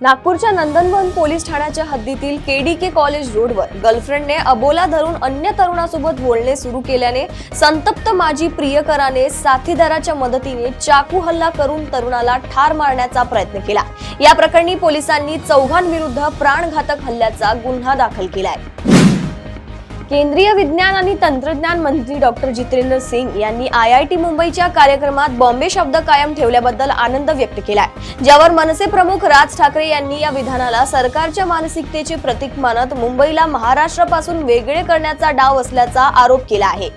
नागपूरच्या नंदनवन पोलीस ठाण्याच्या हद्दीतील केडीके कॉलेज रोडवर गर्लफ्रेंडने अबोला धरून अन्य तरुणासोबत बोलणे सुरू केल्याने संतप्त माजी प्रियकराने साथीदाराच्या मदतीने चाकू हल्ला करून तरुणाला ठार मारण्याचा प्रयत्न केला। या प्रकरणी पोलिसांनी चौघांविरुद्ध प्राणघातक हल्ल्याचा गुन्हा दाखल केलाय। केंद्रीय विज्ञान आणि तंत्रज्ञान मंत्री डॉक्टर जितेंद्र सिंग यांनी IIT मुंबईच्या कार्यक्रमात बॉम्बे शब्द कायम ठेवल्याबद्दल आनंद व्यक्त केलाय, ज्यावर मनसे प्रमुख राज ठाकरे यांनी या विधानाला सरकारच्या मानसिकतेचे प्रतीक मानत मुंबईला महाराष्ट्रापासून वेगळे करण्याचा डाव असल्याचा आरोप केला आहे।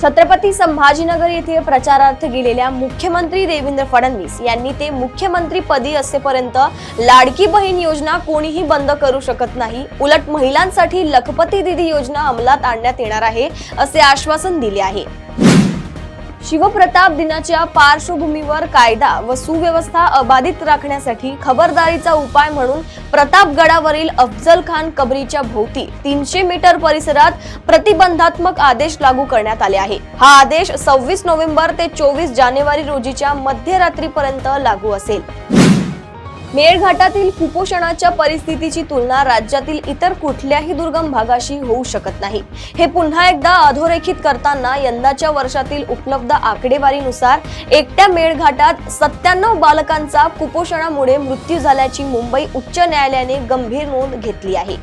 छत्रपती संभाजीनगर येथे प्रचारार्थ गेलेल्या मुख्यमंत्री देवेंद्र फडणवीस यांनी ते मुख्यमंत्री पदी असेपर्यंत लाडकी बहीण योजना कोणीही बंद करू शकत नाही, उलट महिलांसाठी लखपती दीदी योजना अंमलात आणण्यात येणार आहे असे आश्वासन दिले आहे। शिवप्रताप दिनाच्या पार्श्वभूमीवर कायदा व सुव्यवस्था अबाधित राखण्यासाठी खबरदारीचा उपाय म्हणून प्रतापगडावरील अफजल खान कबरीच्या भोवती 300 मीटर परिसरात प्रतिबंधात्मक आदेश लागू करण्यात आले आहे। हा आदेश 26 नोव्हेंबर ते 24 जानेवारी रोजीच्या मध्यरात्रीपर्यंत लागू असेल। मेळघाटातील कुपोषणाच्या परिस्थितीची तुलना राज्यातील इतर कुठल्याही दुर्गम भागाशी होऊ शकत नाही। हे पुन्हा एकदा अधोरेखित करताना यंदाच्या वर्षातील उपलब्ध आकडेवारीनुसार एकट्या मेळघाटात 97 बालकांचा कुपोषणामुळे मृत्यू झाल्याची मुंबई उच्च न्यायालयाने गंभीर नोंद घेतली आहे।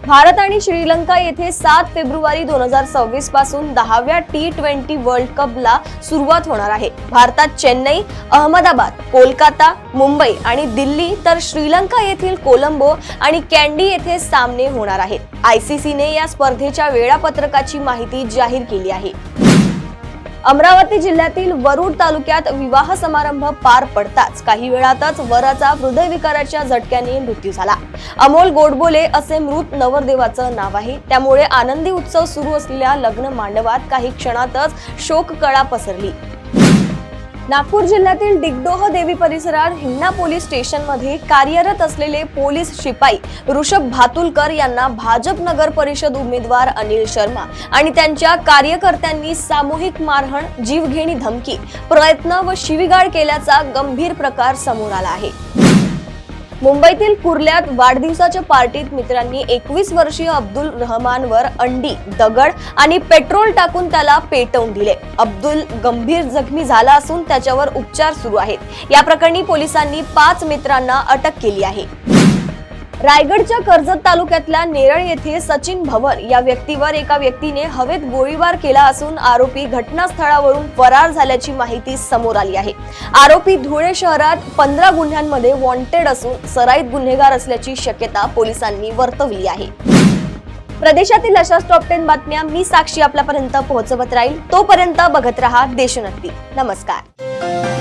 भारत आणि श्रीलंका येथे 7 फेब्रुवारी 2026 पासून 10व्या T20 वर्ल्ड कपला सुरुवात होणार आहे। भारतात चेन्नई, अहमदाबाद, कोलकाता, मुंबई आणि दिल्ली तर श्रीलंका येथील कोलंबो आणि कॅन्डी येथे सामने होणार आहेत। ICCने या स्पर्धेच्या वेळापत्रकाची माहिती जाहीर केली आहे। अमरावती जिल्ह्यातील वरुड तालुक्यात विवाह समारंभ पार पडताच काही वेळातच वराचा हृदयविकाराच्या झटक्याने मृत्यू झाला। अमोल गोडबोले असे मृत नवरदेवाचं नाव आहे, त्यामुळे आनंदी उत्सव सुरू असलेल्या लग्न मांडवात काही क्षणातच शोककळा पसरली। नागपूर जिल्ह्यातील डिगडोह देवी परिसरात हिंगणा पोलीस स्टेशन मध्ये कार्यरत असलेले पोलीस शिपाई ऋषभ भातुलकर यांना भाजप नगर परिषद उमेदवार अनिल शर्मा आणि त्यांच्या कार्यकर्त्यांनी सामूहिक मारहाण, जीवघेणी धमकी, प्रयत्न व शिवीगाळ केल्याचा गंभीर प्रकार समोर आला आहे। मुंबईतील कुर्ल्यात वाढदिवसाच्या पार्टीत मित्रांनी 21 वर्षीय अब्दुल रहमानवर अंडी, दगड आणि पेट्रोल टाकून त्याला पेटवून दिले। अब्दुल गंभीर जखमी झाला असून त्याच्यावर उपचार सुरू आहेत। या प्रकरणी पोलिसांनी 5 मित्रांना अटक केली आहे। रायगडच्या कर्जत तालुक्यातल्या नेरळ येथे सचिन भवर या व्यक्तीवर एका व्यक्तीने हवेत गोळीबार केला असून आरोपी घटनास्थळावरून फरार झाल्याची माहिती समोर आली आहे। आरोपी धुळे शहरात 15 गुन्ह्यांमध्ये वॉन्टेड असून सराईत गुन्हेगार असल्याची शक्यता पोलिसांनी वर्तवली आहे। प्रदेशातील अशाच टॉप 10 बातम्या मी साक्षी आपल्यापर्यंत पोहोचवत राहील। तोपर्यंत बघत रहा देशोन्नती। नमस्कार।